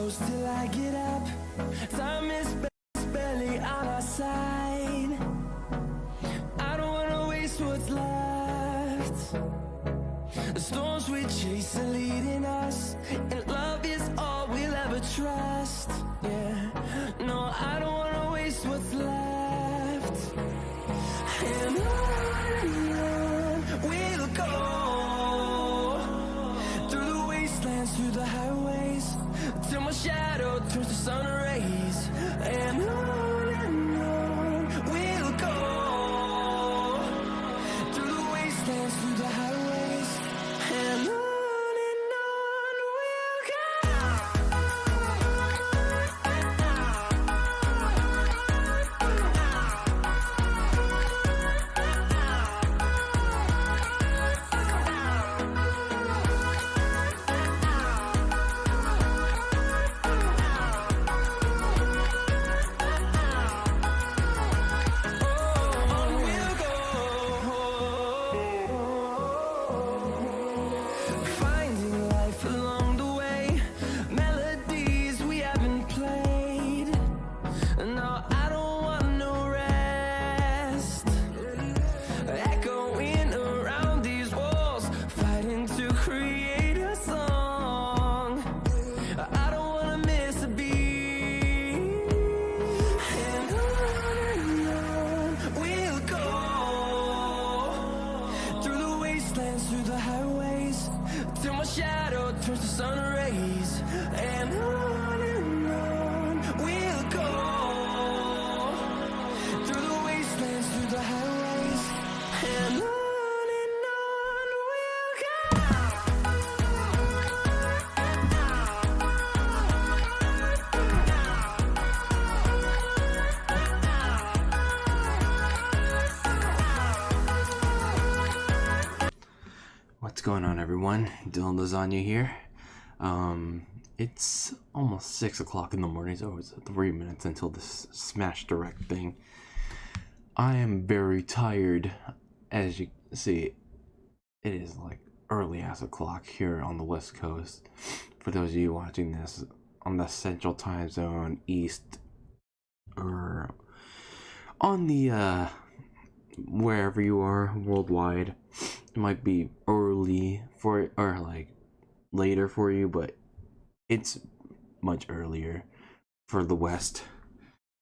close till I get up. Time is barely on our side. I don't wanna waste what's left. The storms we chase are leading us, and love is all we'll ever trust. Yeah, no, I don't wanna waste what's left. And on we'll go, through the wastelands, through the highways, till my shadow turns to sun rays. And on we'll go, through the wastelands, through the highways, and on we'll go. Finding life along the way, melodies we haven't played. No, I don't want no rest. Echoing around these walls, fighting to create a song. I don't wanna miss a beat. And on we'll go, through the wastelands, through the highways, till my shadow turns to sun rays. And on we'll go, through the wastelands, through the highways, and on we'll go. What's going on, everyone? DylanLasagna here. It's almost 6 o'clock in the morning, so it's 3 minutes until this Smash Direct thing. I am very tired. As you see, it is like early as o'clock here on the West Coast. For those of you watching this on the Central Time Zone, East, or on the wherever you are worldwide, it might be early for, or like later for you, but it's much earlier for the West,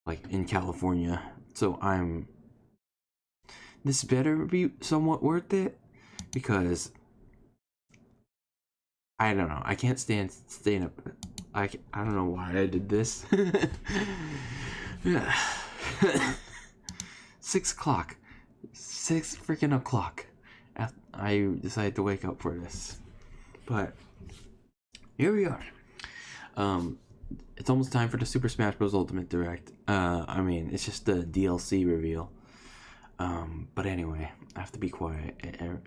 like in California. So this better be somewhat worth it, because I don't know, I can't staying up. I don't know why I did this. Yeah. 6 o'clock, 6 freaking o'clock. I decided to wake up for this, but here we are. It's almost time for the Super Smash Bros. Ultimate Direct. I mean, it's just the DLC reveal. But anyway, I have to be quiet.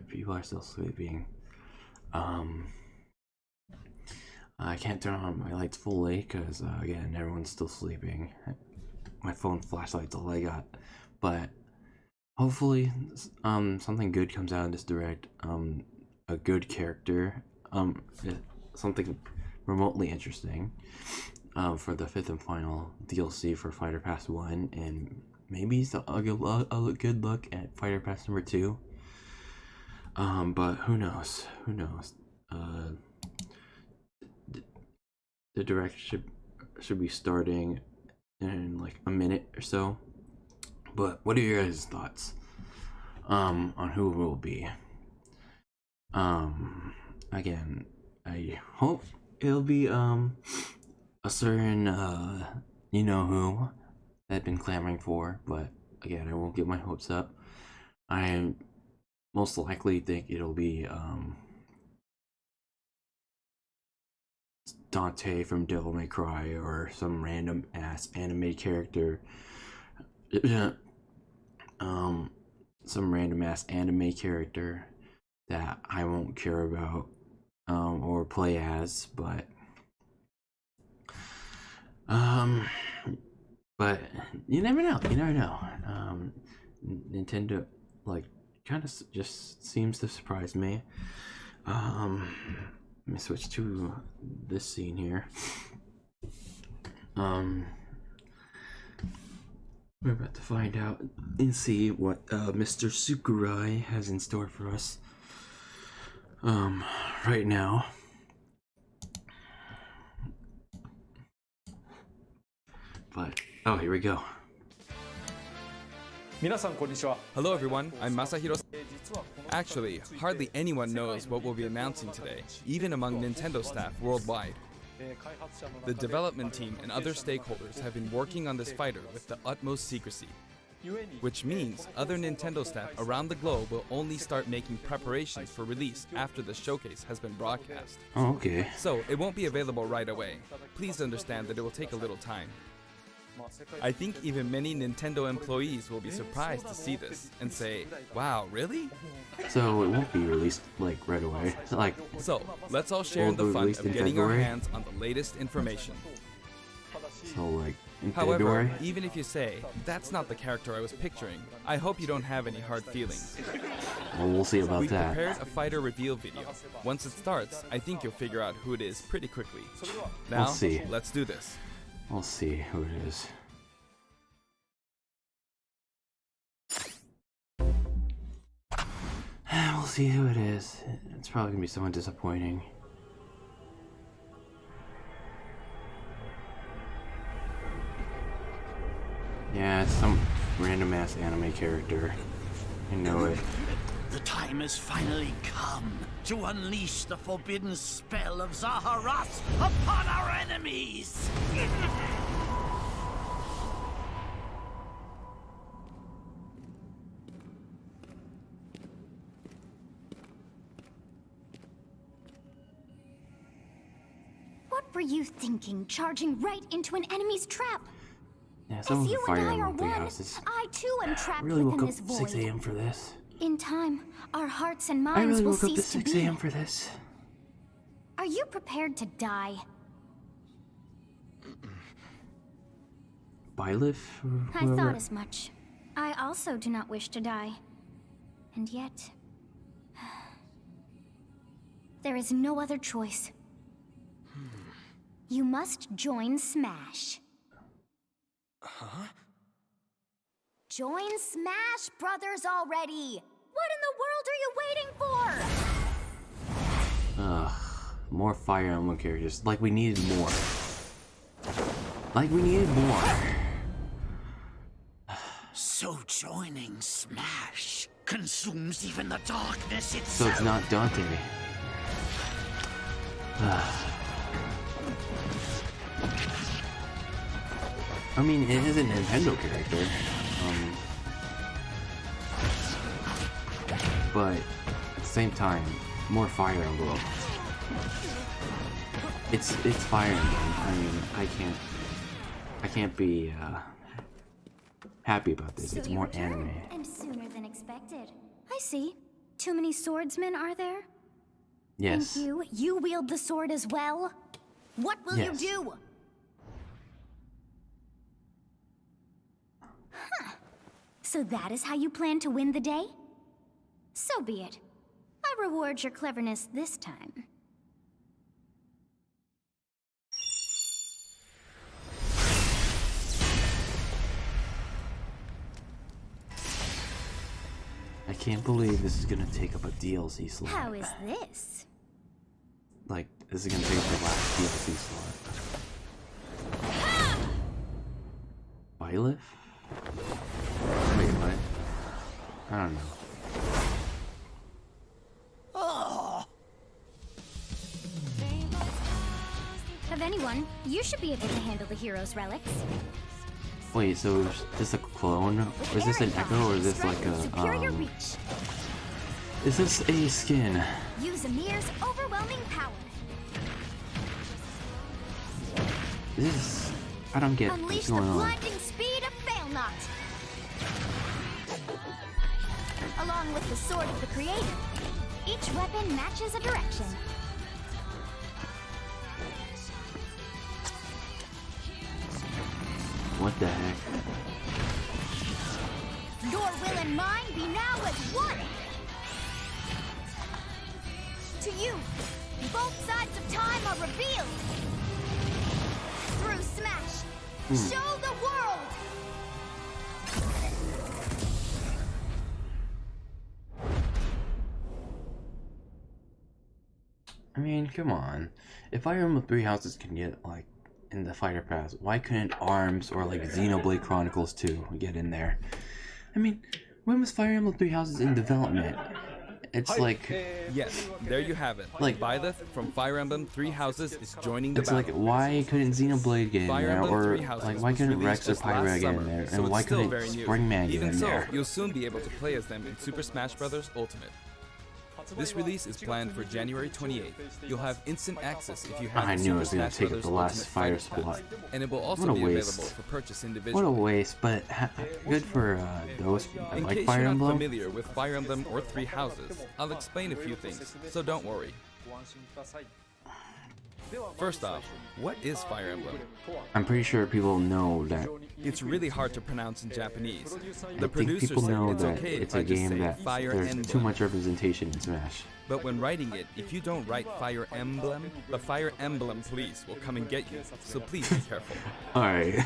People are still sleeping. I can't turn on my lights fully because, again, everyone's still sleeping. My phone flashlight's all I got. But hopefully, something good comes out of this Direct. A good character. Something remotely interesting. For the 5th and final DLC for Fighter Pass 1, and maybe a good look at Fighter Pass number 2. But who knows? Who knows? The Direct should be starting in like a minute or so. But what are your guys' thoughts on who it will be? Again, I hope it'll be a certain you know who that I've been clamoring for, but again, I won't get my hopes up. I most likely think it'll be Dante from Devil May Cry, or some random ass anime character. Some random ass anime character that I won't care about or play as, but you never know. Nintendo like kind of just seems to surprise me. Let me switch to this scene here. We're about to find out and see what Mr. Sakurai has in store for us. Right now. But here we go. Hello everyone, I'm Masahiro. Actually, hardly anyone knows what we'll be announcing today, even among Nintendo staff worldwide. The development team and other stakeholders have been working on this fighter with the utmost secrecy, which means other Nintendo staff around the globe will only start making preparations for release after the showcase has been broadcast. Oh, okay. So it won't be available right away. Please understand that it will take a little time. I think even many Nintendo employees will be surprised to see this and say, wow, really? So it won't be released like right away. So let's all share in the fun of getting our hands on the latest information. So like in However, February? even if you say, that's not the character I was picturing, I hope you don't have any hard feelings. Well, we'll see about We that. prepared a fighter reveal video. Once it starts, I think you'll figure out who it is pretty quickly. Now, We'll see. let's do this. We'll see who it is. We'll see who it is. It's probably gonna be someone disappointing. Yeah, it's some random ass anime character. I know it. The time has finally come to unleash the forbidden spell of Zaharas upon our enemies! What were you thinking, charging right into an enemy's trap? Yeah, some As of the you fire and I are emblem big one, houses. I too am I trapped really within woke this up void. 6 a.m. for this. In time, our hearts and I minds really will woke up to cease to 6 be. a.m. for this. Are you prepared to die? Byleth? I thought as much. I also do not wish to die. And yet... there is no other choice. You must join Smash. Huh? Join Smash Brothers already! What in the world are you waiting for? Ugh. More Fire Emblem characters. Like we needed more. Like we needed more. So joining Smash consumes even the darkness So itself. it's not Dante. I mean, it is a Nintendo character. But at the same time, more Fire Emblem. It's Fire Emblem. I mean, I can't be happy about this. So It's you more return, anime. and sooner than expected. I see. Too many swordsmen, are there? Yes. And you wield the sword as well? What will Yes. you do? Huh. So that is how you plan to win the day? So be it. I reward your cleverness this time. I can't believe this is gonna take up a DLC slot. How is this? Like, this is gonna take up the last DLC slot. Byleth? Wait, what? I don't know. Of anyone, you should be able to handle the hero's relics. Wait, so is this a clone? Or is this an echo, or is this like superior a, reach. is this a skin? Use Amir's overwhelming power. This, I don't get Unleash what's the going on. blinding speed of Failnaught. Along with the sword of the creator, each weapon matches a direction. What the heck? Your will and mine be now as one. To you, both sides of time are revealed. Through Smash, Show the world! I mean, come on. If Fire Emblem Three Houses can get, like, in the Fighter Pass, why couldn't ARMS or, like, Xenoblade Chronicles 2 get in there? I mean, when was Fire Emblem Three Houses in development? It's like... Yes, there you have it. Like- Byleth from Fire Emblem Three Houses is joining the It's battle. like, why couldn't Xenoblade get in Fire there? Emblem Or, Three Houses like, why was couldn't released Rex or just last Pyra get summer, in there? so And it's why still couldn't very new. Springman get Even in so, there? you'll soon be able to play as them in Super Smash Bros. Ultimate. This release is planned for January 28th. You'll have instant access if you have I the knew Super it was gonna Smash take up Bros. the last Ultimate fire Fighters Pass, spot. and it will also What a be waste. available for purchase What a individually. waste, but good for those In like case Fire you're not Emblem. familiar with Fire Emblem or Three Houses, I'll explain a few things, so don't worry. First off, what is Fire Emblem? I'm pretty sure people know that. It's really hard to pronounce in Japanese. I The think producers people said know it's that okay it's if a I just game say that Fire there's Emblem. too much representation in Smash. But when writing it, if you don't write Fire Emblem, the Fire Emblem police will come and get you. So please be careful. All right,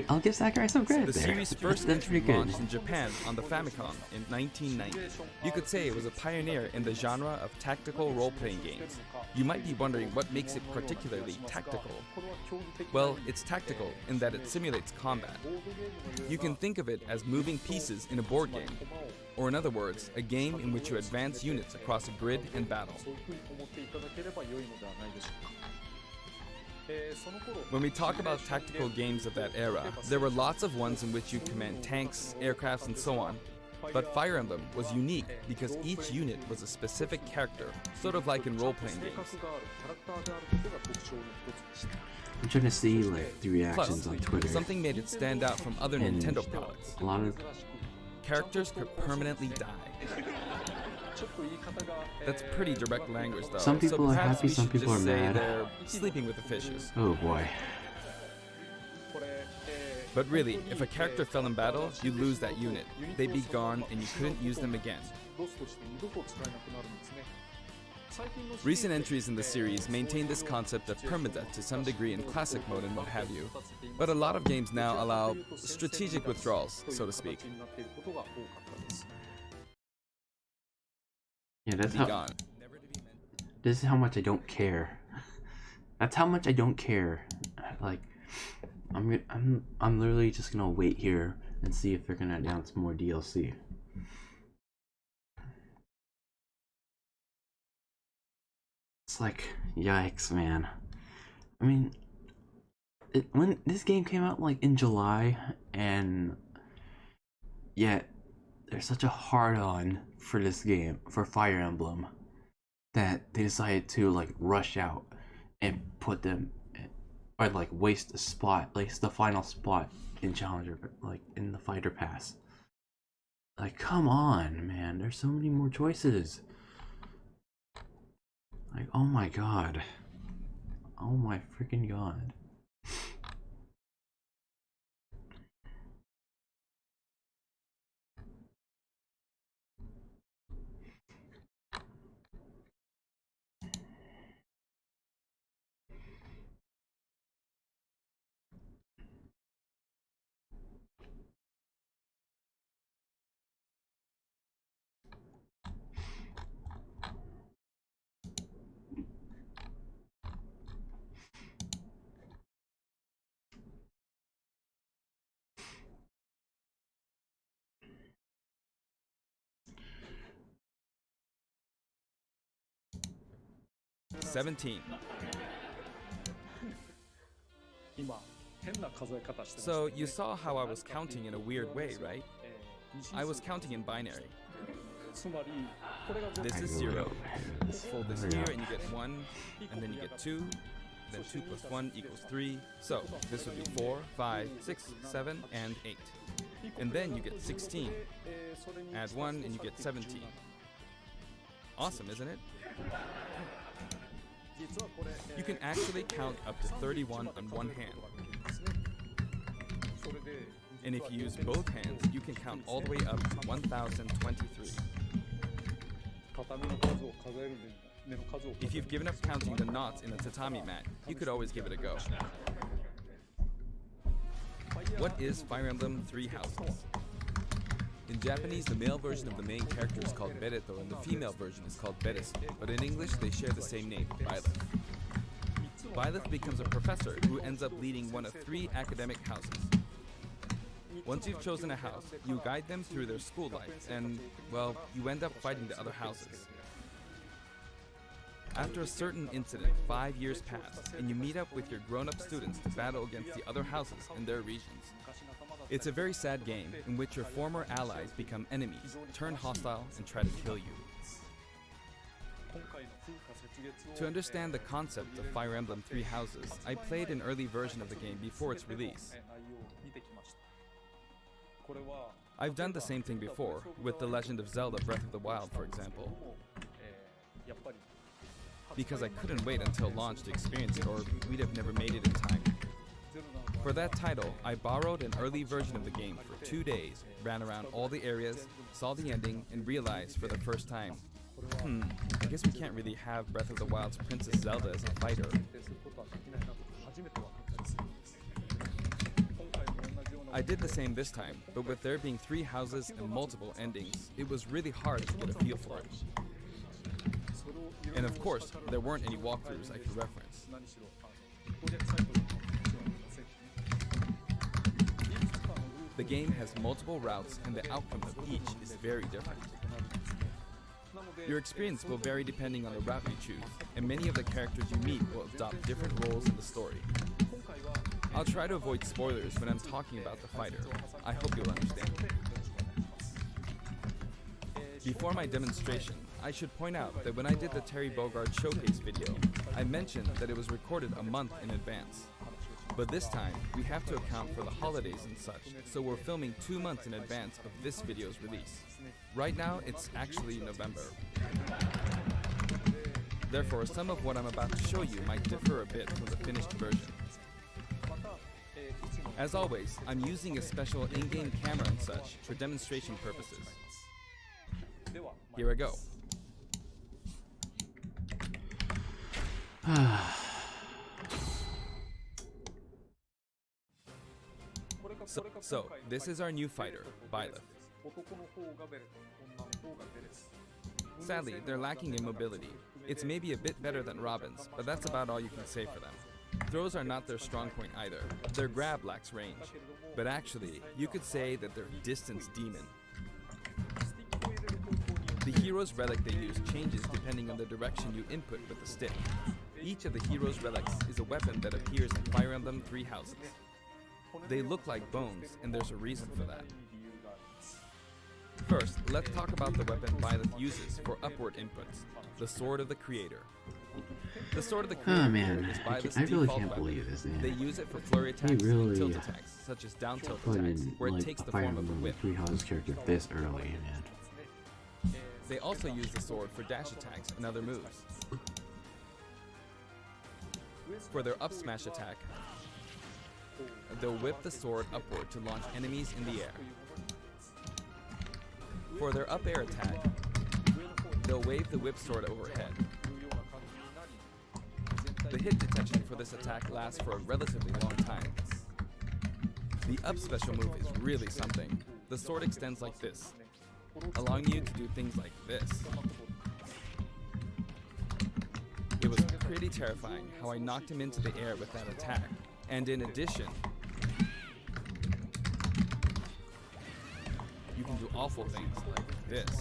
I'll give Sakurai some credit The there. series' first That's entry pretty good. launched in Japan on the Famicom in 1990. You could say it was a pioneer in the genre of tactical role-playing games. You might be wondering what makes it particularly tactical. Well, it's tactical in that it simulates combat. You can think of it as moving pieces in a board game, or in other words, a game in which you advance units across a grid and battle. When we talk about tactical games of that era, there were lots of ones in which you command tanks, aircrafts, and so on. But Fire Emblem was unique because each unit was a specific character, sort of like in role-playing games. I'm trying to see like the reactions Plus, on Twitter. something made it stand out from other And Nintendo products. A lot of Characters could permanently die. That's pretty direct language, though. Some people so are perhaps happy, we some should people just are say mad. they're sleeping with the fishes. oh boy. But really, if a character fell in battle, you'd lose that unit. They'd be gone, and you couldn't use them again. Recent entries in the series maintain this concept of permadeath to some degree in classic mode and what have you. But a lot of games now allow strategic withdrawals, so to speak. Yeah, that's Be how. gone. This is how much I don't care. That's how much I don't care. Like, I'm literally just gonna wait here and see if they're gonna announce more DLC. It's like, yikes, man. I mean, when this game came out like in July, and yet there's such a hard-on for this game, for Fire Emblem, that they decided to like rush out and put them, or like waste a spot, like the final spot in Challenger, like in the Fighter Pass. Like, come on, man, there's so many more choices. Like, oh my god. Oh my freaking god. "17." So you saw how I was counting in a weird way, right? I was counting in binary. This is 0. Fold this here and you get 1, and then you get 2, then 2 plus 1 equals 3. So this would be 4, 5, 6, 7, and 8. And then you get 16. Add 1 and you get 17. Awesome, isn't it? You can actually count up to 31 on one hand. And if you use both hands, you can count all the way up to 1023. If you've given up counting the knots in a tatami mat, you could always give it a go. What is Fire Emblem Three Houses? In Japanese, the male version of the main character is called Bereto and the female version is called Beresu, but in English they share the same name, Byleth. Byleth becomes a professor who ends up leading one of 3 academic houses. Once you've chosen a house, you guide them through their school life and, well, you end up fighting the other houses. After a certain incident, 5 years pass, and you meet up with your grown-up students to battle against the other houses in their regions. It's a very sad game in which your former allies become enemies, turn hostile, and try to kill you. To understand the concept of Fire Emblem Three Houses, I played an early version of the game before its release. I've done the same thing before, with The Legend of Zelda Breath of the Wild, for example. Because I couldn't wait until launch to experience it, or we'd have never made it in time. For that title, I borrowed an early version of the game for 2 days, ran around all the areas, saw the ending, and realized for the first time, I guess we can't really have Breath of the Wild's Princess Zelda as a fighter. I did the same this time, but with there being 3 houses and multiple endings, it was really hard to get a feel for it. And of course, there weren't any walkthroughs I could reference. The game has multiple routes and the outcome of each is very different. Your experience will vary depending on the route you choose, and many of the characters you meet will adopt different roles in the story. I'll try to avoid spoilers when I'm talking about the fighter. I hope you'll understand. Before my demonstration, I should point out that when I did the Terry Bogard showcase video, I mentioned that it was recorded a month in advance. But this time, we have to account for the holidays and such, so we're filming 2 months in advance of this video's release. Right now, it's actually November. Therefore, some of what I'm about to show you might differ a bit from the finished version. As always, I'm using a special in-game camera and such for demonstration purposes. Here I go. So, this is our new fighter, Byleth. Sadly, they're lacking in mobility. It's maybe a bit better than Robin's, but that's about all you can say for them. Throws are not their strong point either. Their grab lacks range. But actually, you could say that they're distance demon. The hero's relic they use changes depending on the direction you input with the stick. Each of the hero's relics is a weapon that appears in Fire Emblem Three Houses. They look like bones, and there's a reason for that. First, let's talk about the weapon Byleth uses for upward inputs, the Sword of the Creator. The Sword of the Creator is Byleth's default weapon. They use it for flurry attacks and tilt attacks, such as down tilt attacks, where it takes the form of a whip. Three Houses character this early, man. They also use the sword for dash attacks and other moves. For their up smash attack, they'll whip the sword upward to launch enemies in the air. For their up air attack, they'll wave the whip sword overhead. The hit detection for this attack lasts for a relatively long time. The up special move is really something. The sword extends like this, allowing you to do things like this. It was pretty terrifying how I knocked him into the air with that attack. And in addition, you can do awful things like this.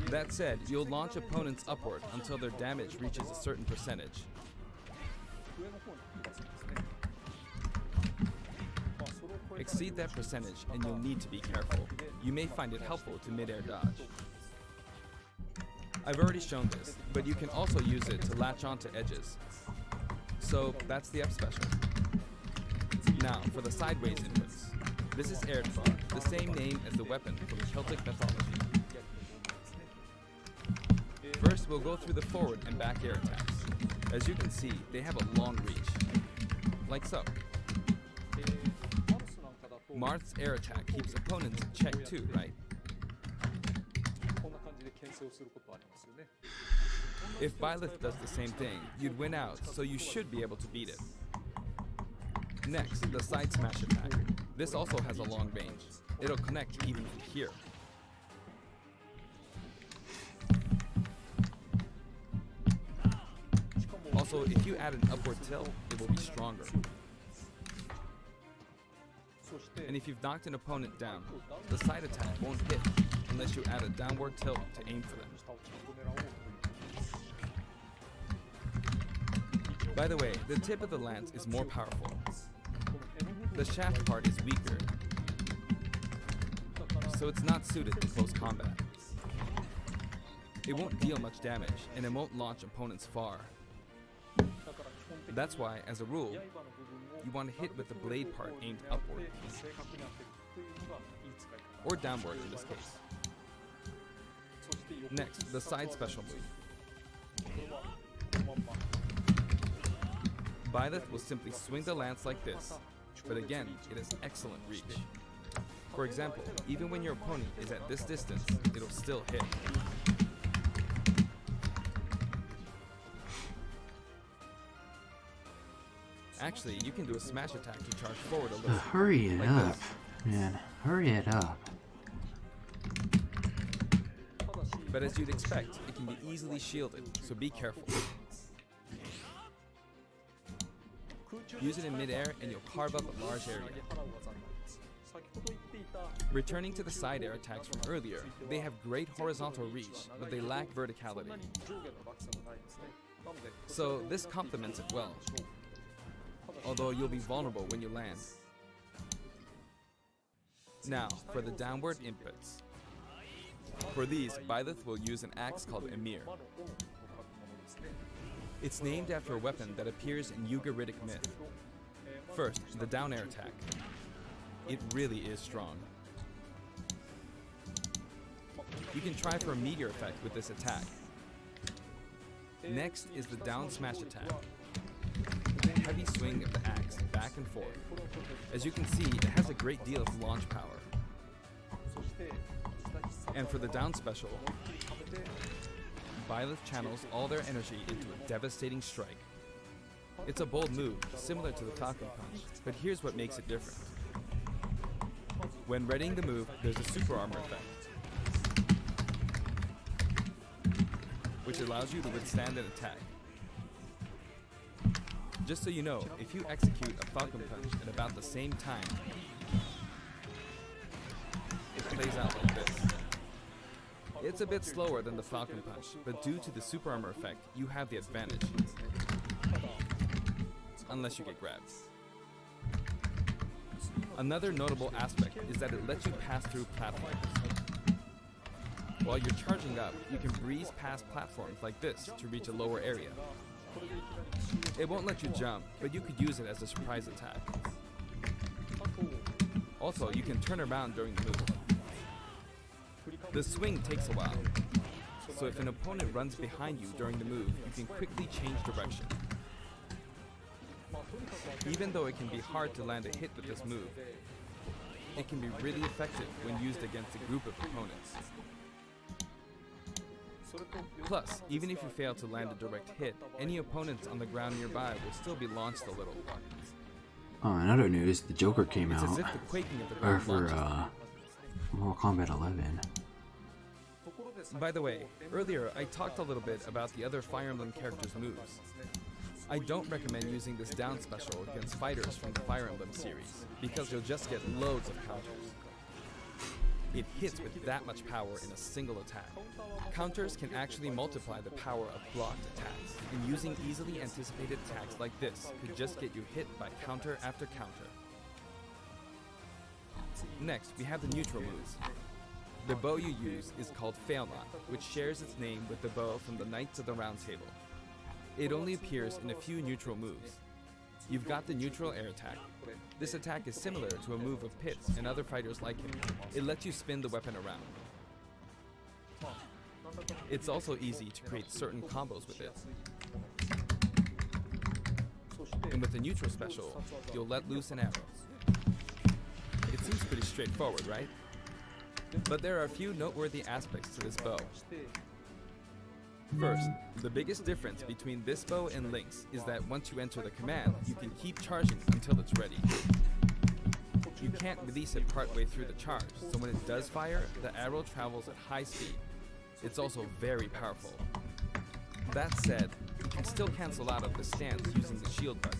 That said, you'll launch opponents upward until their damage reaches a certain percentage. Exceed that percentage and you'll need to be careful. You may find it helpful to mid-air dodge. I've already shown this, but you can also use it to latch onto edges. So that's the up special. Now for the sideways inputs. This is Erdvar, the same name as the weapon from Celtic mythology. First, we'll go through the forward and back air attacks. As you can see, they have a long reach, like so. Marth's air attack keeps opponents in check too, right? If Byleth does the same thing, you'd win out, so you should be able to beat it. Next, the side smash attack. This also has a long range. It'll connect even from here. Also, if you add an upward tilt, it will be stronger. And if you've knocked an opponent down, the side attack won't hit unless you add a downward tilt to aim for them. By the way, the tip of the lance is more powerful. The shaft part is weaker, so it's not suited to close combat. It won't deal much damage, and it won't launch opponents far. That's why, as a rule, you want to hit with the blade part aimed upward, or downward in this case. Next, the side special move. Byleth will simply swing the lance like this, but again, it has excellent reach. For example, even when your opponent is at this distance, it'll still hit. Actually, you can do a smash attack to charge forward a little. Hurry it like up, this. man. Hurry it up. But as you'd expect, it can be easily shielded, so be careful. Use it in midair and you'll carve up a large area. Returning to the side air attacks from earlier, they have great horizontal reach, but they lack verticality. So this complements it well, although you'll be vulnerable when you land. Now, for the downward inputs. For these, Byleth will use an axe called Emir. It's named after a weapon that appears in Ugaritic myth. First, the down air attack. It really is strong. You can try for a meteor effect with this attack. Next is the down smash attack. Heavy swing of the axe back and forth. As you can see, it has a great deal of launch power. And for the down special, Byleth channels all their energy into a devastating strike. It's a bold move, similar to the Falcon Punch, but here's what makes it different. When readying the move, there's a super armor effect, which allows you to withstand an attack. Just so you know, if you execute a Falcon Punch at about the same time, it plays out like this. It's a bit slower than the Falcon Punch, but due to the super armor effect, you have the advantage. Unless you get grabbed. Another notable aspect is that it lets you pass through platforms. While you're charging up, you can breeze past platforms like this to reach a lower area. It won't let you jump, but you could use it as a surprise attack. Also, you can turn around during the move. The swing takes a while, so if an opponent runs behind you during the move, you can quickly change direction. Even though it can be hard to land a hit with this move, it can be really effective when used against a group of opponents. Plus, even if you fail to land a direct hit, any opponents on the ground nearby will still be launched a little. Oh, in other news, the Joker came It's out. as if the quaking of the Or ground for launches. Mortal Kombat 11. By the way, earlier I talked a little bit about the other Fire Emblem characters' moves. I don't recommend using this down special against fighters from the Fire Emblem series, because you'll just get loads of counters. It hits with that much power in a single attack. Counters can actually multiply the power of blocked attacks, and using easily anticipated attacks like this could just get you hit by counter after counter. Next, we have the neutral moves. The bow you use is called Failnaught, which shares its name with the bow from the Knights of the Round Table. It only appears in a few neutral moves. You've got the neutral air attack. This attack is similar to a move of Pit's and other fighters like him. It lets you spin the weapon around. It's also easy to create certain combos with it. And with the neutral special, you'll let loose an arrow. It seems pretty straightforward, right? But there are a few noteworthy aspects to this bow. First, the biggest difference between this bow and Link's is that once you enter the command, you can keep charging until it's ready. You can't release it partway through the charge, so when it does fire, the arrow travels at high speed. It's also very powerful. That said, you can still cancel out of the stance using the shield button.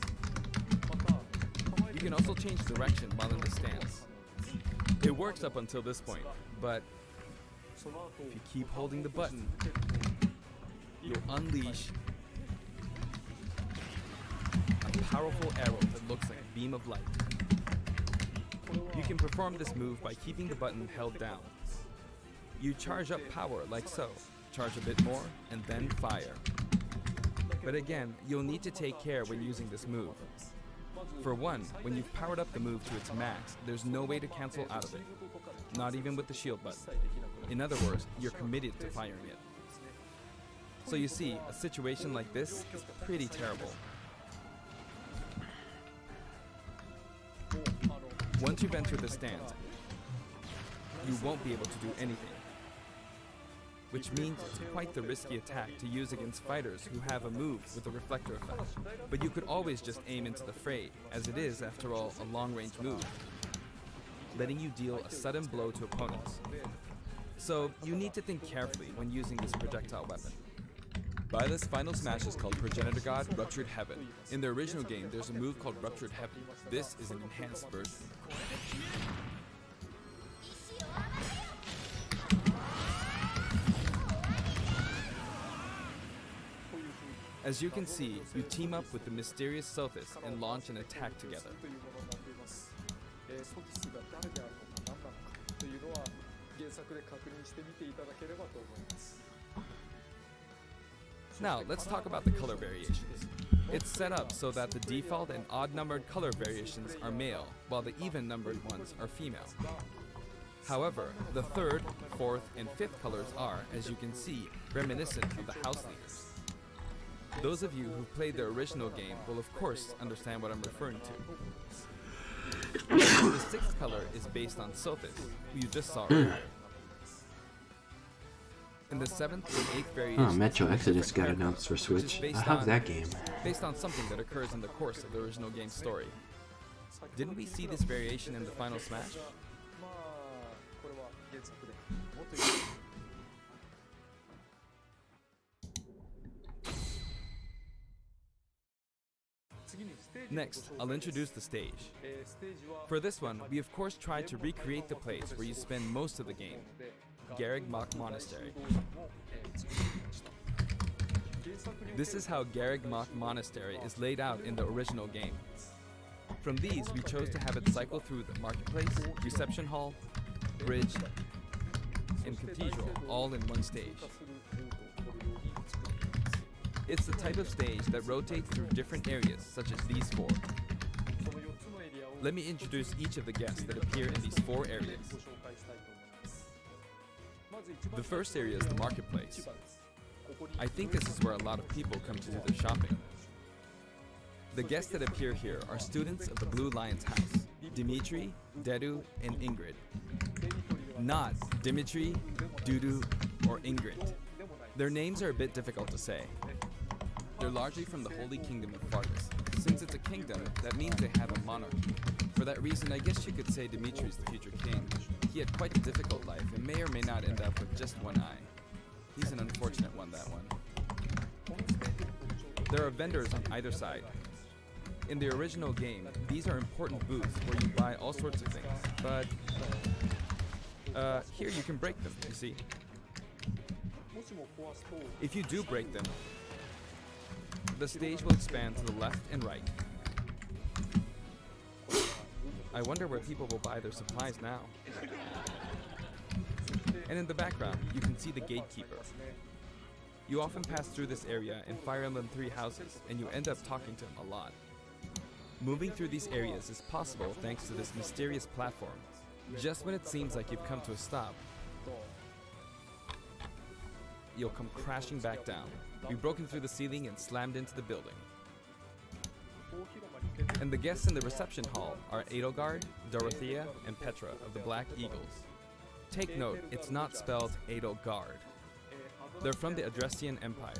You can also change direction while in the stance. It works up until this point, but if you keep holding the button, you'll unleash a powerful arrow that looks like a beam of light. You can perform this move by keeping the button held down. You charge up power like so, charge a bit more, and then fire. But again, you'll need to take care when using this move. For one, when you've powered up the move to its max, there's no way to cancel out of it, not even with the shield button. In other words, you're committed to firing it. So you see, a situation like this is pretty terrible. Once you've entered the stance, you won't be able to do anything. Which means it's quite the risky attack to use against fighters who have a move with a reflector effect. But you could always just aim into the fray, as it is, after all, a long-range move, letting you deal a sudden blow to opponents. So you need to think carefully when using this projectile weapon. Byleth's final smash is called Progenitor God Ruptured Heaven. In the original game, there's a move called Ruptured Heaven. This is an enhanced version. As you can see, you team up with the mysterious Sothis and launch an attack together. Now, let's talk about the color variations. It's set up so that the default and odd-numbered color variations are male, while the even-numbered ones are female. However, the third, fourth, and fifth colors are, as you can see, reminiscent of the house leaders. Those of you who played the original game will of course understand what I'm referring to. The sixth color is based on Sothis, who you just saw earlier. In the seventh and eighth variations, Metro Exodus got announced for Switch. How's that game? Based on something that occurs in the course of the original game's story. Didn't we see this variation in the final Smash? Next, I'll introduce the stage. For this one, we of course tried to recreate the place where you spend most of the game, Garreg Mach Monastery. This is how Garreg Mach Monastery is laid out in the original game. From these, we chose to have it cycle through the marketplace, reception hall, bridge, and cathedral, all in one stage. It's the type of stage that rotates through different areas, such as these four. Let me introduce each of the guests that appear in these four areas. The first area is the marketplace. I think this is where a lot of people come to do their shopping. The guests that appear here are students of the Blue Lion's house, Dimitri, Dedu, and Ingrid. Not Dimitri, Dudu, or Ingrid. Their names are a bit difficult to say. They're largely from the Holy Kingdom of Fargus. Since it's a kingdom, that means they have a monarchy. For that reason, I guess you could say Dimitri's the future king. He had quite a difficult life and may or may not end up with just one eye. He's an unfortunate one, that one. There are vendors on either side. In the original game, these are important booths where you buy all sorts of things, but here you can break them, you see. If you do break them, the stage will expand to the left and right. I wonder where people will buy their supplies now. And in the background, you can see the gatekeeper. You often pass through this area in Fire Emblem 3 houses, and you end up talking to him a lot. Moving through these areas is possible thanks to this mysterious platform. Just when it seems like you've come to a stop, you'll come crashing back down. We've broken through the ceiling and slammed into the building. And the guests in the reception hall are Edelgard, Dorothea, and Petra of the Black Eagles. Take note, it's not spelled Edelgard. They're from the Adrestian Empire,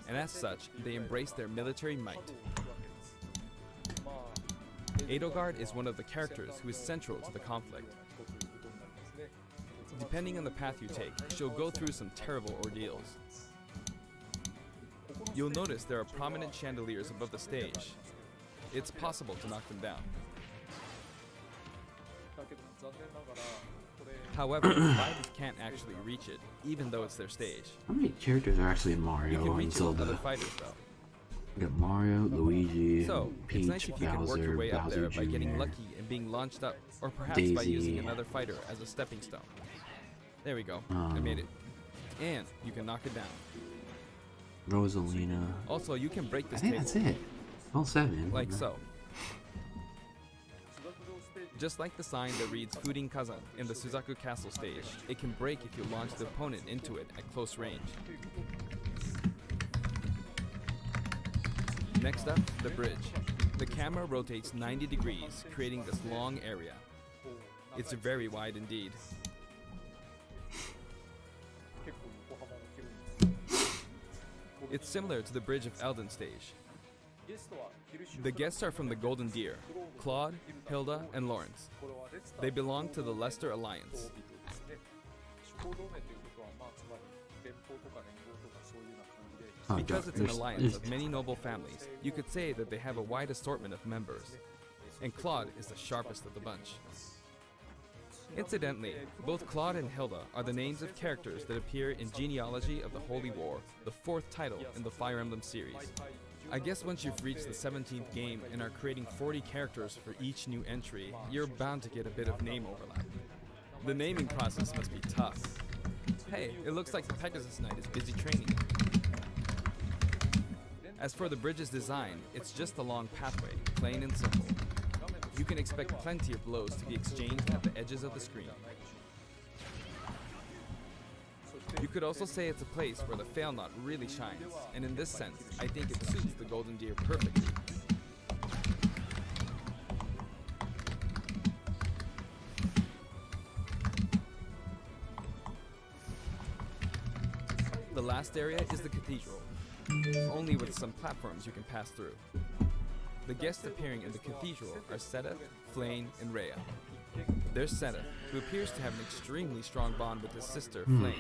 and as such, they embrace their military might. Edelgard is one of the characters who is central to the conflict. Depending on the path you take, she'll go through some terrible ordeals. You'll notice there are prominent chandeliers above the stage. It's possible to knock them down. However, fighters can't actually reach it, even though it's their stage. How many characters are actually in You Mario can and reach it with other Zelda? fighters though. We got Mario, Luigi, So, Peach, it's nice if you can work your Bowser, way up Bowser there by getting Jr., lucky and being launched up, or perhaps by Daisy. using another fighter as a stepping stone. There we go, I made it. And you can knock it down. Rosalina. Also, you can break I this think table, that's it. All 7. like so. Just like the sign that reads Furin Kazan in the Suzaku Castle stage, it can break if you launch the opponent into it at close range. Next up, the bridge. The camera rotates 90 degrees, creating this long area. It's very wide indeed. It's similar to the bridge of Elden stage. The guests are from the Golden Deer, Claude, Hilda, and Lawrence. They belong to the Leicester Alliance. Because it's an alliance of many noble families, you could say that they have a wide assortment of members. And Claude is the sharpest of the bunch. Incidentally, both Claude and Hilda are the names of characters that appear in Genealogy of the Holy War, the 4th title in the Fire Emblem series. I guess once you've reached the 17th game and are creating 40 characters for each new entry, you're bound to get a bit of name overlap. The naming process must be tough. Hey, it looks like the Pegasus Knight is busy training. As for the bridge's design, it's just a long pathway, plain and simple. You can expect plenty of blows to be exchanged at the edges of the screen. You could also say it's a place where the fail knot really shines, and in this sense, I think it suits the Golden Deer perfectly. The last area is the cathedral, only with some platforms you can pass through. The guests appearing in the cathedral are Sedith, Flame, and Rhea. There's Sedith, who appears to have an extremely strong bond with his sister, Flame.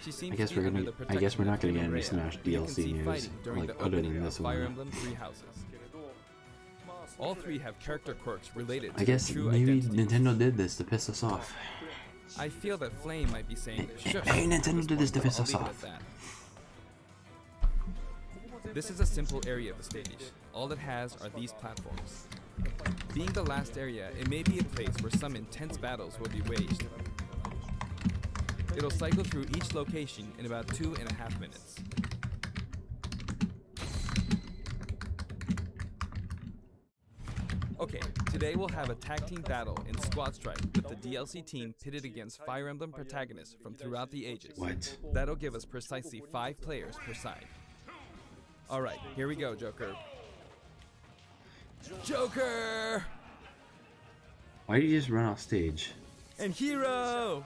She seems to be under the protection I guess we're not of gonna Flame get and any Rhea, Smash who you can DLC see news, fighting during like the other opening than of this Fire one. Emblem Three Houses. All 3 have character quirks related to I guess their true maybe identities. Nintendo did this to piss us off. I feel that Flame might be saying, "Shush." Hey, Nintendo did this to piss I'll us leave it off. at that. This is a simple area of the stage. All it has are these platforms. Being the last area, it may be a place where some intense battles will be waged. It'll cycle through each location in about 2.5 minutes. Okay, today we'll have a tag team battle in Squad Strike with the DLC team pitted against Fire Emblem protagonists from throughout the ages. What? That'll give us precisely 5 players per side. Alright, here we go, Joker. Joker! Why did you just run off stage? And Hero!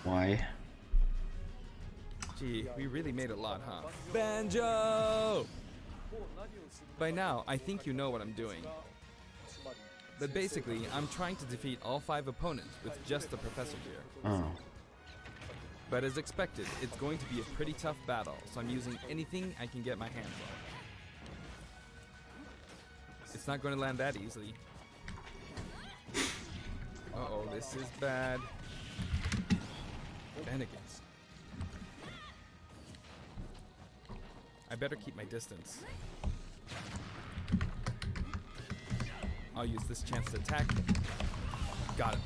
Why? Gee, we really made a lot, huh? Banjo! By now, I think you know what I'm doing. But basically, I'm trying to defeat all 5 opponents with just the professor here. Oh. But as expected, it's going to be a pretty tough battle, so I'm using anything I can get my hands on. It's not going to land that easily. Uh-oh, this is bad. Bennigan's. I better keep my distance. I'll use this chance to attack. Got him.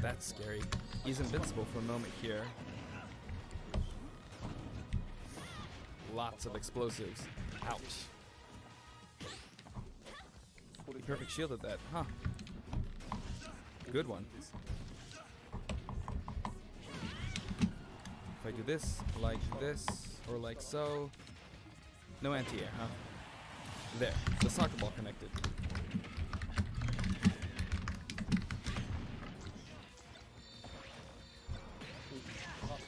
That's scary. He's invincible for a moment here. Lots of explosives. Ouch. He perfect shielded that, huh? Good one. If I do this, or like so. No anti-air, huh? There, the soccer ball connected.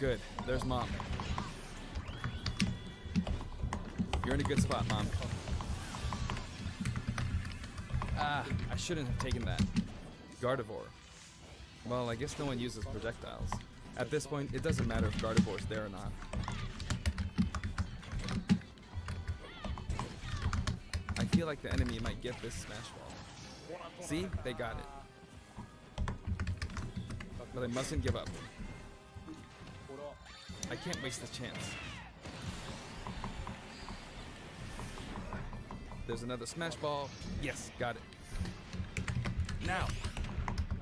Good. There's Mom. You're in a good spot, Mom. Ah, I shouldn't have taken that. Gardevoir. Well, I guess no one uses projectiles. At this point, it doesn't matter if Gardevoir's there or not. I feel like the enemy might get this Smash Ball. See? They got it. But I mustn't give up. I can't waste this chance. There's another Smash Ball. Yes, got it. Now,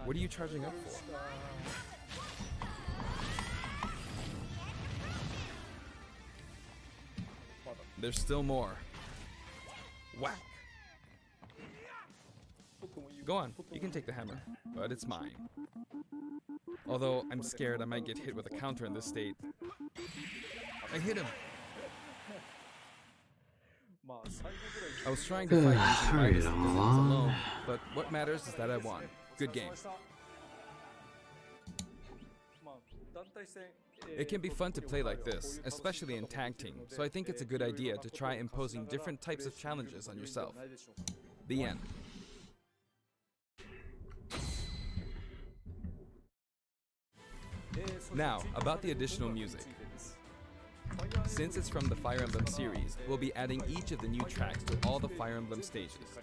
what are you charging up for? There's still more. Whack! Go on, you can take the hammer, but it's mine. Although I'm scared I might get hit with a counter in this state. I hit him! I was trying to fight using my defense alone, but what matters is that I won. Good game. It can be fun to play like this, especially in tag team, so I think it's a good idea to try imposing different types of challenges on yourself. The end. Now, about the additional music. Since it's from the Fire Emblem series, we'll be adding each of the new tracks to all the Fire Emblem stages.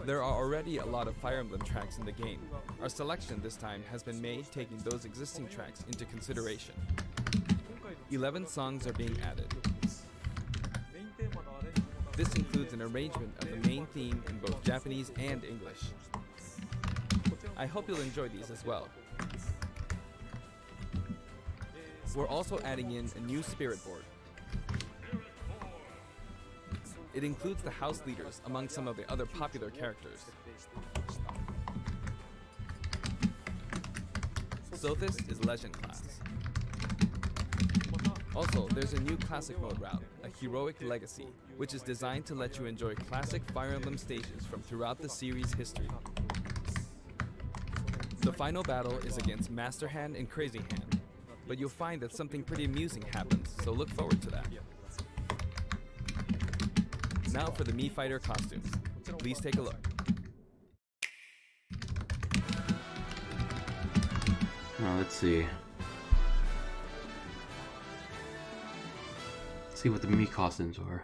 There are already a lot of Fire Emblem tracks in the game. Our selection this time has been made taking those existing tracks into consideration. 11 songs are being added. This includes an arrangement of the main theme in both Japanese and English. I hope you'll enjoy these as well. We're also adding in a new spirit board. It includes the house leaders among some of the other popular characters. Sothis is Legend class. Also, there's a new classic mode route, a Heroic Legacy, which is designed to let you enjoy classic Fire Emblem stages from throughout the series' history. The final battle is against Master Hand and Crazy Hand, but you'll find that something pretty amusing happens, so look forward to that. Now for the Mii Fighter costumes. Please take a look. Now let's see. Let's see what the Mii costumes are.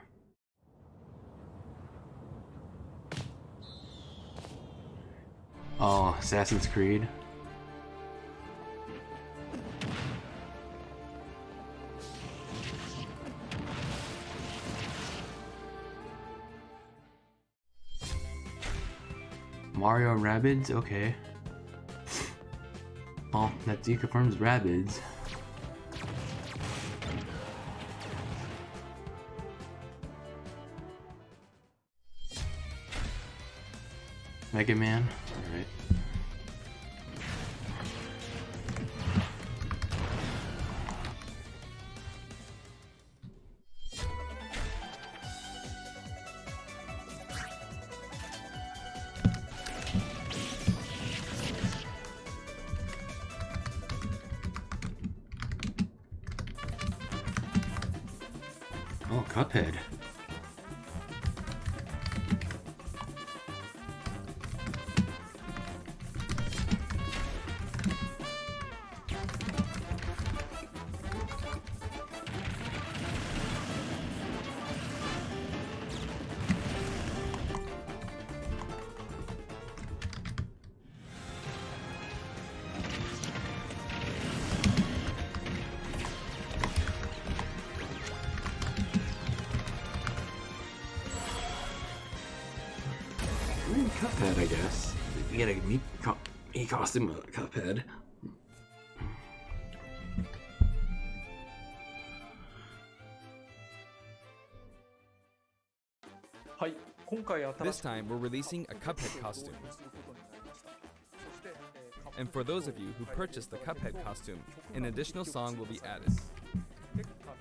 Oh, Assassin's Creed. Mario and Rabbids? Okay. Well, that deconfirms Rabbids. Mega Man? Alright. Oh, Cuphead. Cuphead, I guess. You get a Mii costume of Cuphead. This time, we're releasing a Cuphead costume. And for those of you who purchased the Cuphead costume, an additional song will be added.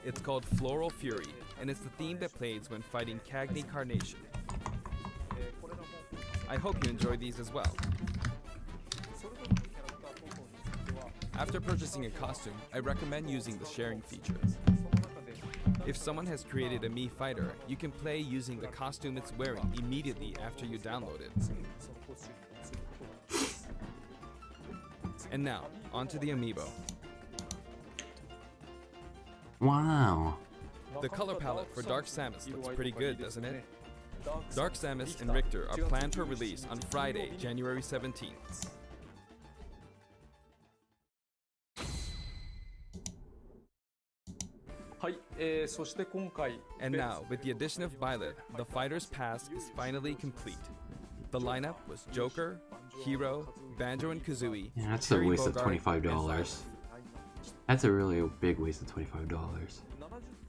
It's called Floral Fury, and it's the theme that plays when fighting Cagney Carnation. I hope you enjoy these as well. After purchasing a costume, I recommend using the sharing feature. If someone has created a Mii fighter, you can play using the costume it's wearing immediately after you download it. And now, onto the amiibo. Wow. The color palette for Dark Samus looks pretty good, doesn't it? Dark Samus and Richter are planned for release on Friday, January 17th. And now, with the addition of Violet, the Fighter's Pass is finally complete. The lineup was Joker, Hero, Banjo and Kazooie. Yeah, that's a Terry waste of Bogard, $25. That's a really big waste of $25.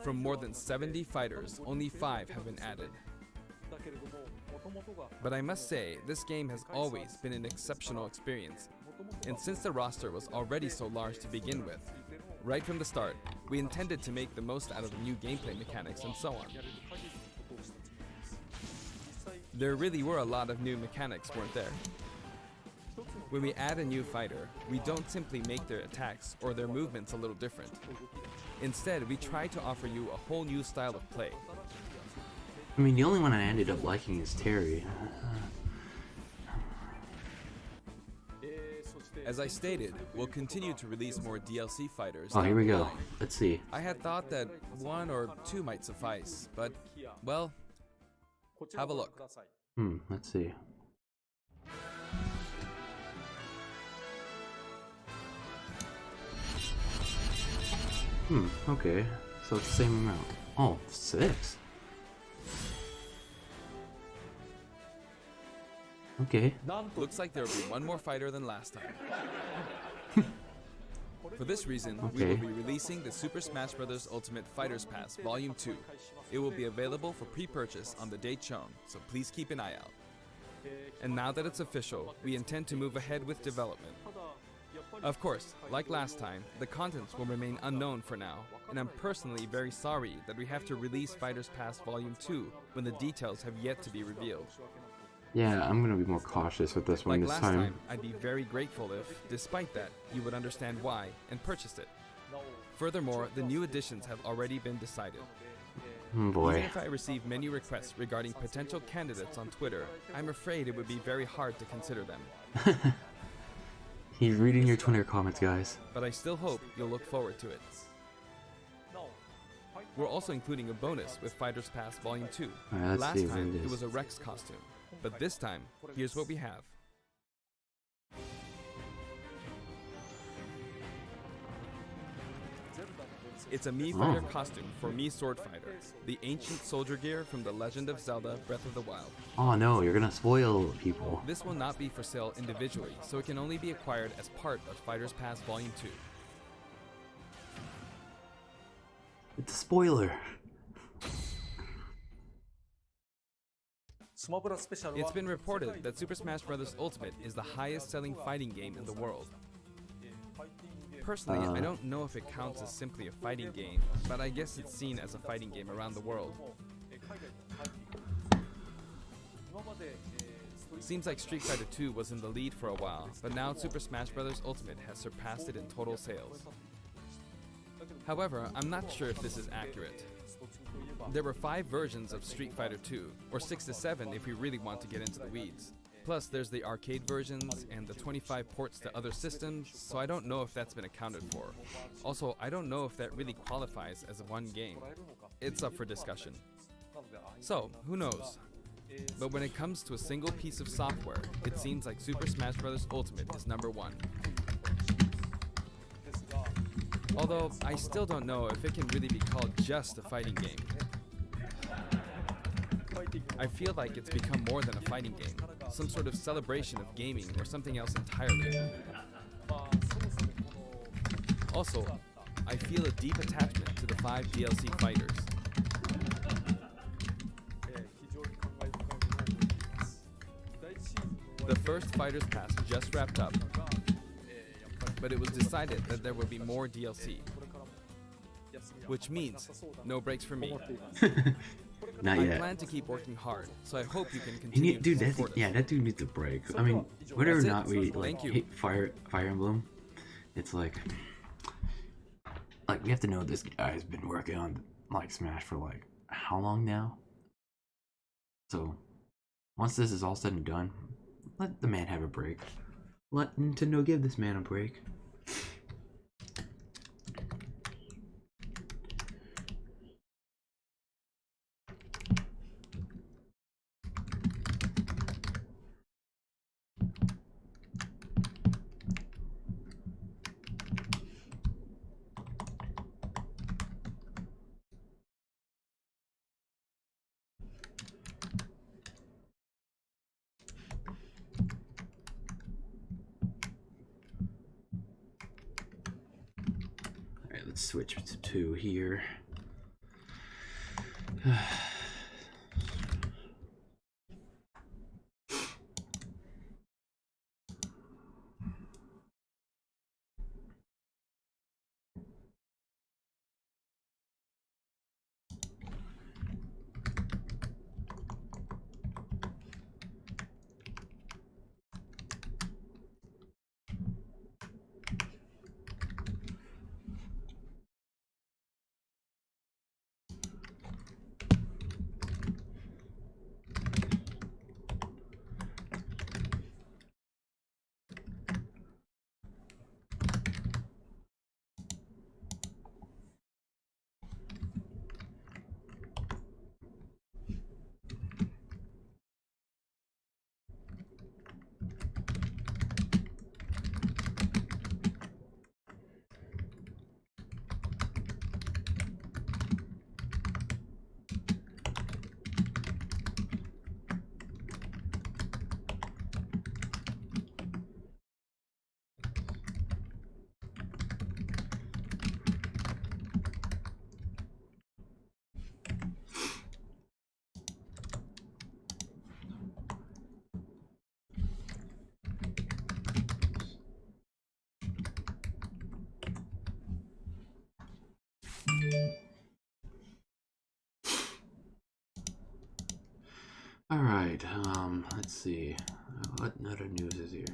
From more than 70 fighters, only 5 have been added. But I must say, this game has always been an exceptional experience. And since the roster was already so large to begin with, right from the start, we intended to make the most out of the new gameplay mechanics and so on. There really were a lot of new mechanics, weren't there? When we add a new fighter, we don't simply make their attacks or their movements a little different. Instead, we try to offer you a whole new style of play. I mean, the only one I ended up liking is Terry. As I stated, we'll continue to release more DLC fighters. Oh, here we down the go. line. Let's see. I had thought that 1 or 2 might suffice, but, well, have a look. Let's see. Okay. So it's the same amount. Oh, 6. Okay. Looks like there will be 1 more fighter than last time. For this reason, we will Okay. be releasing the Super Smash Bros. Ultimate Fighters Pass Volume 2. It will be available for pre-purchase on the date shown, so please keep an eye out. And now that it's official, we intend to move ahead with development. Of course, like last time, the contents will remain unknown for now, and I'm personally very sorry that we have to release Fighters Pass Volume 2 when the details have yet to be revealed. Yeah, I'm gonna be more cautious with this one Like this last time. time, I'd be very grateful if, despite that, you would understand why and purchased it. Furthermore, the new additions have already been decided. Oh boy. Even if I receive many requests regarding potential candidates on Twitter, I'm afraid it would be very hard to consider them. He's reading your Twitter comments, guys. But I still hope you'll look forward to it. We're also including a bonus with Fighters Pass Volume 2. Alright, let's Last see what time, it it is. was a Rex costume. But this time, here's what we have. It's a Mii Fighter costume for Mii Sword Fighter, the ancient soldier gear from The Legend of Zelda Breath of the Wild. Oh no, you're gonna spoil people. This will not be for sale individually, so it can only be acquired as part of Fighters Pass Volume 2. It's a spoiler. It's been reported that Super Smash Bros. Ultimate is the highest selling fighting game in the world. Personally, I don't know if it counts as simply a fighting game, but I guess it's seen as a fighting game around the world. Seems like Street Fighter 2 was in the lead for a while, but now Super Smash Bros. Ultimate has surpassed it in total sales. However, I'm not sure if this is accurate. There were 5 versions of Street Fighter 2, or 6 to 7 if we really want to get into the weeds. Plus, there's the arcade versions and the 25 ports to other systems, so I don't know if that's been accounted for. Also, I don't know if that really qualifies as one game. It's up for discussion. So, who knows? But when it comes to a single piece of software, it seems like Super Smash Bros. Ultimate is number 1. Although, I still don't know if it can really be called just a fighting game. I feel like it's become more than a fighting game, some sort of celebration of gaming or something else entirely. Also, I feel a deep attachment to the 5 DLC fighters. The first Fighters Pass just wrapped up, but it was decided that there would be more DLC. Which means, no breaks for me. Not I yet. plan to keep working hard, so I hope you can You continue need, dude, to that, support us. yeah, that dude needs a break. I mean, whether or That's it. not we like Thank you. hate Fire Emblem it's like we have to know this guy's been working on like Smash for like how long now? So once this is all said and done, let the man have a break. Let Nintendo give this man a break. Alright, let's switch to 2 here. Alright, let's see. What other news is here?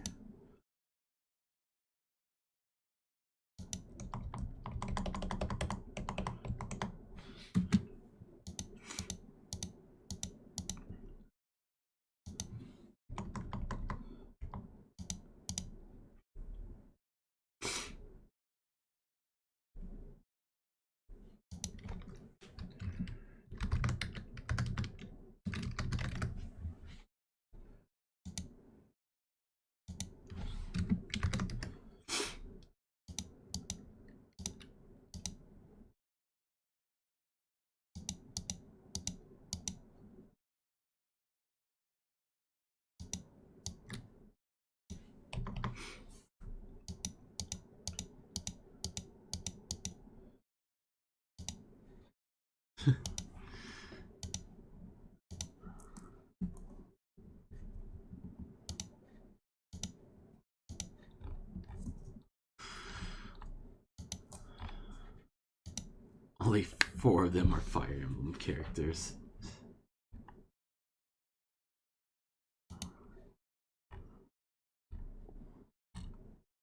Only 4 of them are Fire Emblem characters.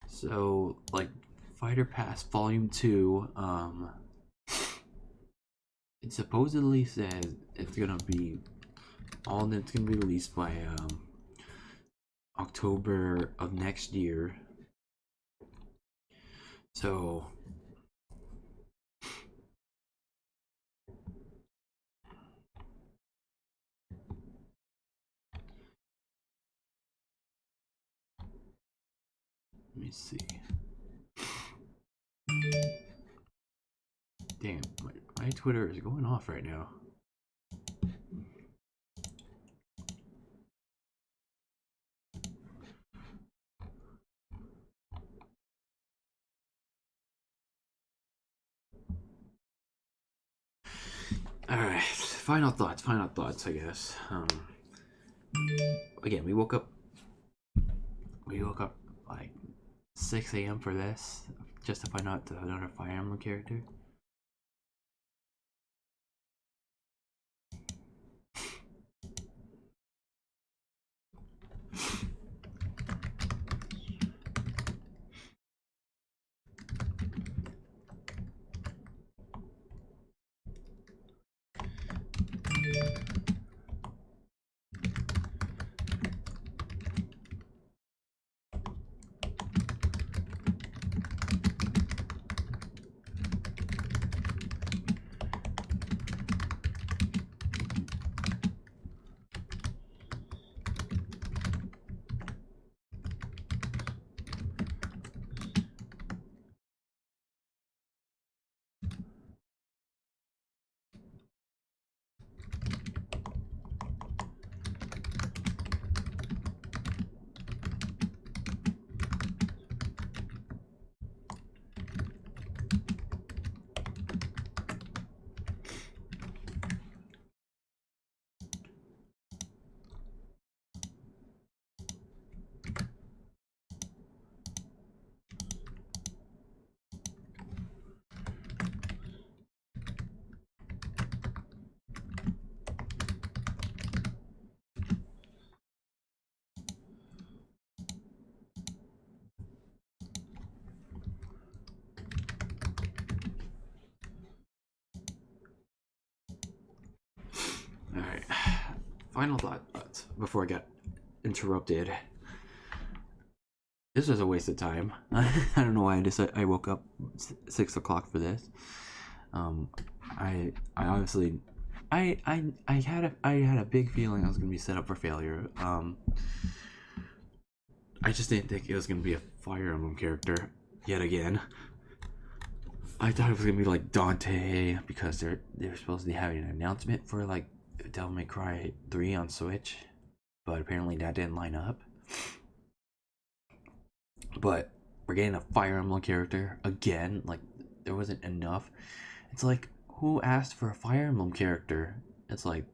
So, like, Fighter Pass Volume 2, it supposedly says it's gonna be released by October of next year. So let me see. Damn, my Twitter is going off right now. Alright, final thoughts, I guess. Again, we woke up like 6 a.m. for this, just to find out another Fire Emblem character. Alright. Final thoughts before I get interrupted. This was a waste of time. I don't know why I woke up 6 o'clock for this. I honestly, I had a big feeling I was gonna be set up for failure. I just didn't think it was gonna be a Fire Emblem character yet again. I thought it was gonna be like Dante because they're supposed to be having an announcement for like Devil May Cry 3 on Switch, but apparently that didn't line up. But we're getting a Fire Emblem character again. Like, there wasn't enough. It's like, who asked for a Fire Emblem character? It's like,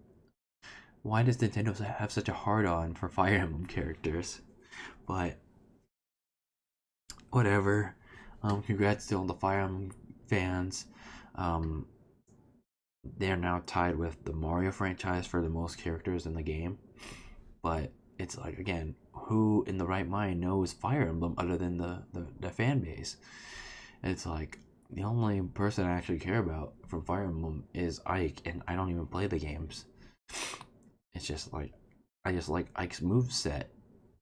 why does Nintendo have such a hard-on for Fire Emblem characters? But whatever. Congrats to all the Fire Emblem fans. They're now tied with the Mario franchise for the most characters in the game. But it's like, again, who in the right mind knows Fire Emblem other than the fan base? It's like, the only person I actually care about from Fire Emblem is Ike, and I don't even play the games. It's just like, I just like Ike's moveset,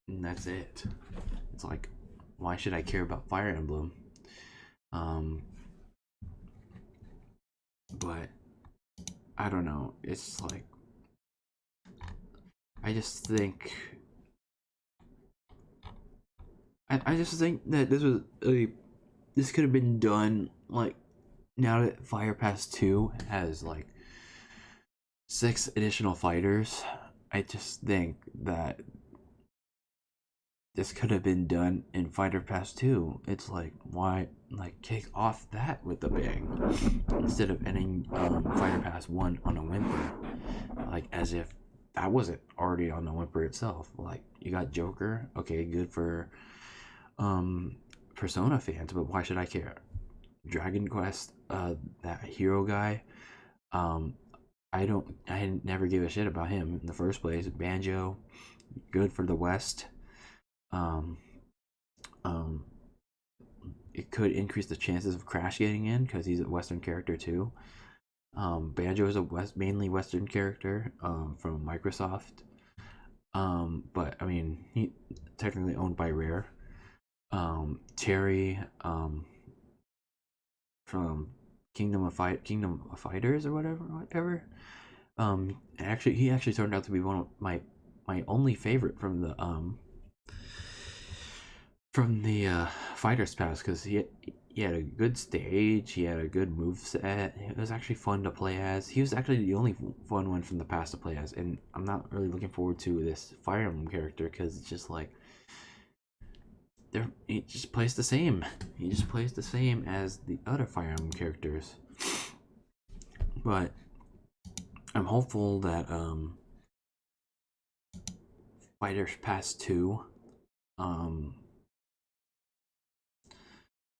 and that's it. It's like, why should I care about Fire Emblem? But I don't know. It's like, I just think that this could have been done, like, now that Fire Pass 2 has like 6 additional fighters. I just think that this could have been done in Fighter Pass 2. It's like, why, like, kick off that with a bang instead of ending Fighter Pass 1 on a whimper, like, as if that wasn't already on the whimper itself. Like, you got Joker, okay, good for Persona fans, but why should I care? Dragon Quest, that hero guy, I never gave a shit about him in the first place. Banjo, good for the West. It could increase the chances of Crash getting in because he's a Western character too. Banjo is a mainly Western character from Microsoft, but I mean, he technically owned by Rare. Terry from Kingdom of Fighters or whatever. He actually turned out to be one of my only favorite from the Fighters Pass, because he had a good stage, he had a good moveset. It was actually fun to play as. He was actually the only fun one from the past to play as, and I'm not really looking forward to this Fire Emblem character because it's just like, he just plays the same. He just plays the same as the other Fire Emblem characters. But I'm hopeful that Fighters Pass 2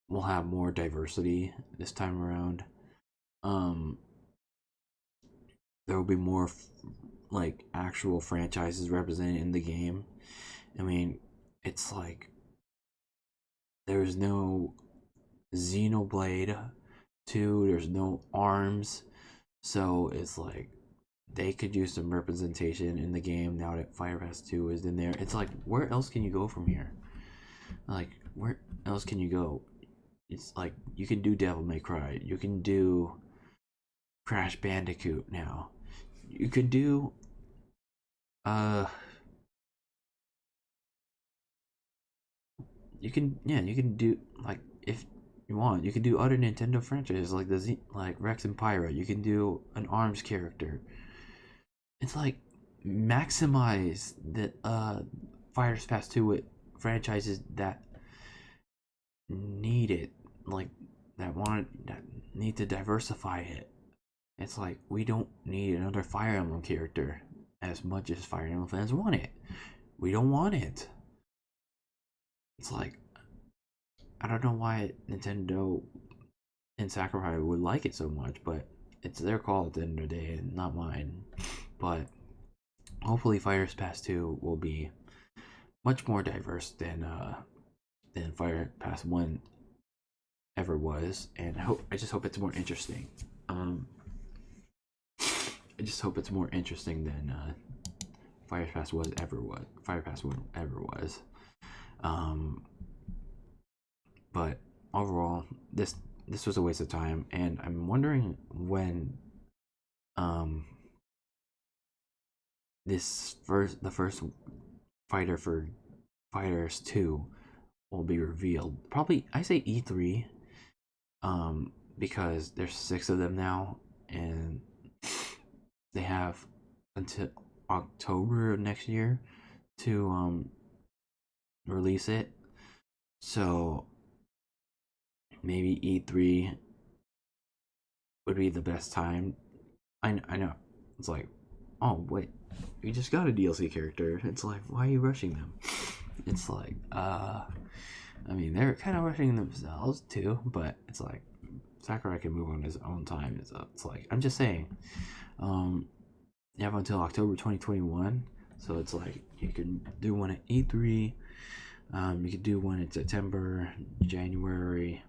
will have more diversity this time around. There will be more like actual franchises represented in the game. I mean, it's like, there's no Xenoblade 2, there's no ARMS, so it's like, they could use some representation in the game now that Fire Pass 2 is in there. It's like, where else can you go from here? Like, where else can you go? It's like, you can do Devil May Cry. You can do Crash Bandicoot now. You could do, you can do, like, if you want, you can do other Nintendo franchises like like Rex and Pyra. You can do an ARMS character. It's like, maximize the Fire Pass 2 with franchises that need it, like that need to diversify it. It's like, we don't need another Fire Emblem character as much as Fire Emblem fans want it. We don't want it. It's like, I don't know why Nintendo and Sakurai would like it so much, but it's their call at the end of the day and not mine. But hopefully Fire Pass 2 will be much more diverse than Fire Pass 1 ever was, and I just hope it's more interesting. I just hope it's more interesting than Fire Pass 1 ever was. But overall, this was a waste of time, and I'm wondering when the first fighter for Fighters 2 will be revealed. Probably, I say E3, because there's 6 of them now, and they have until October of next year to release it. So maybe E3 would be the best time. I know. It's like, oh wait, we just got a DLC character. It's like, why are you rushing them? It's like, I mean, they're kind of rushing themselves too, but it's like, Sakurai can move on his own time. It's like, I'm just saying, you have until October 2021, so it's like, you can do one at E3, you could do one in September, January,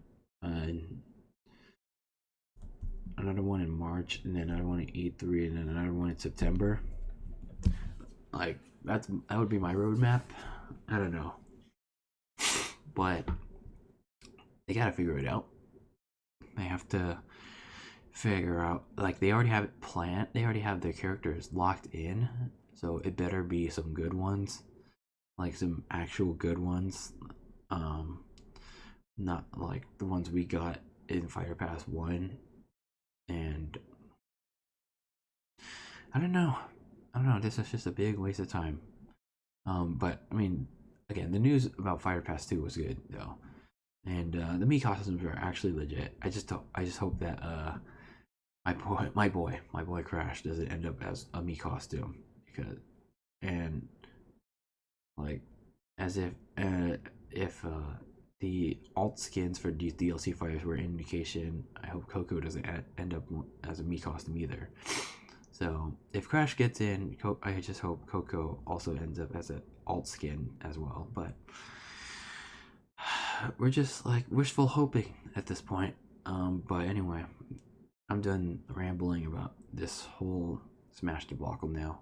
another one in March, and then another one in E3, and then another one in September. Like, that would be my roadmap. I don't know, but they gotta figure it out. They have to figure out, like, they already have it planned. They already have their characters locked in, so it better be some good ones, like some actual good ones. Not like the ones we got in Fire Pass 1. And I don't know. This is just a big waste of time. But I mean, again, the news about Fire Pass 2 was good though, and the Mii costumes are actually legit. I just hope that my boy Crash doesn't end up as a Mii costume, because, and like, as if the alt skins for these DLC fighters were an indication, I hope Coco doesn't end up as a Mii costume either. So if Crash gets in, I just hope Coco also ends up as an alt skin as well. But we're just like wishful hoping at this point. But anyway, I'm done rambling about this whole Smash debacle now.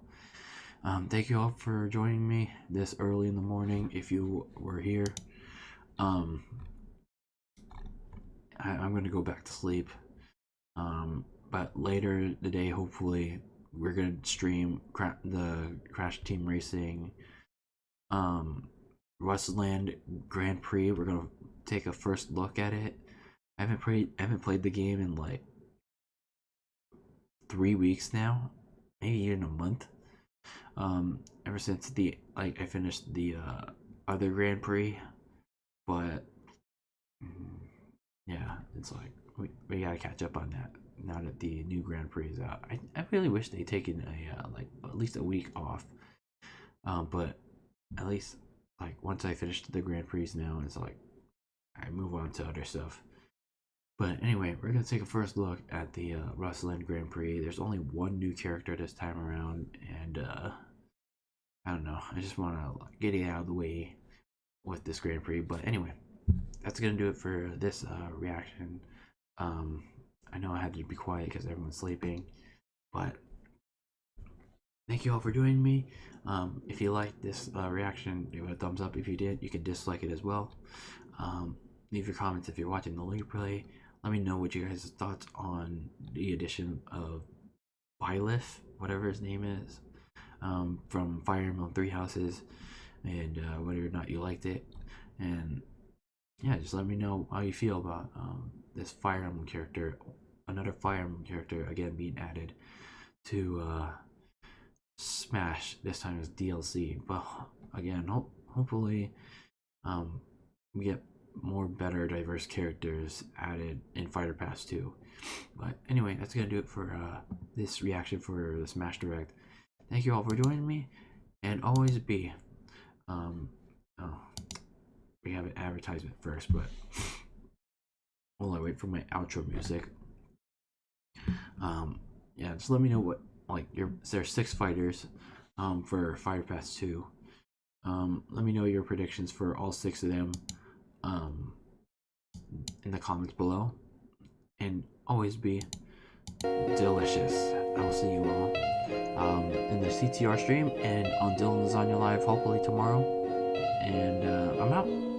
Thank you all for joining me this early in the morning. If you were here, I'm gonna go back to sleep. But later today, hopefully, we're gonna stream the Crash Team Racing Rustland Grand Prix. We're gonna take a first look at it. I haven't played the game in like 3 weeks now, maybe even a month. Ever since I finished the other Grand Prix, but yeah, it's like we gotta catch up on that now that the new Grand Prix is out. I really wish they'd taken a like at least a week off. But at least, like, once I finished the Grand Prix now, it's like I move on to other stuff. But anyway, we're gonna take a first look at the Rustland Grand Prix. There's only one new character this time around, and I don't know. I just want to get it out of the way with this Grand Prix. But anyway, that's gonna do it for this reaction. I know I had to be quiet because everyone's sleeping, but thank you all for joining me. If you liked this reaction, give it a thumbs up. If you did, you can dislike it as well. Leave your comments if you're watching the link play. Let me know what you guys' thoughts on the addition of Byleth, whatever his name is, from Fire Emblem Three Houses, and whether or not you liked it. And yeah, just let me know how you feel about this Fire Emblem character, another Fire Emblem character again being added to Smash. This time as DLC. But again, hopefully we get more better diverse characters added in Fighter Pass 2. But anyway, that's gonna do it for this reaction for the Smash Direct. Thank you all for joining me, and always be we have an advertisement first, but while I wait for my outro music, yeah, just let me know what, like, there's 6 fighters for Fighter Pass 2. Let me know your predictions for all 6 of them in the comments below, and always be delicious. I will see you all in the CTR stream and on Dylan Lasagna Live hopefully tomorrow, and I'm out.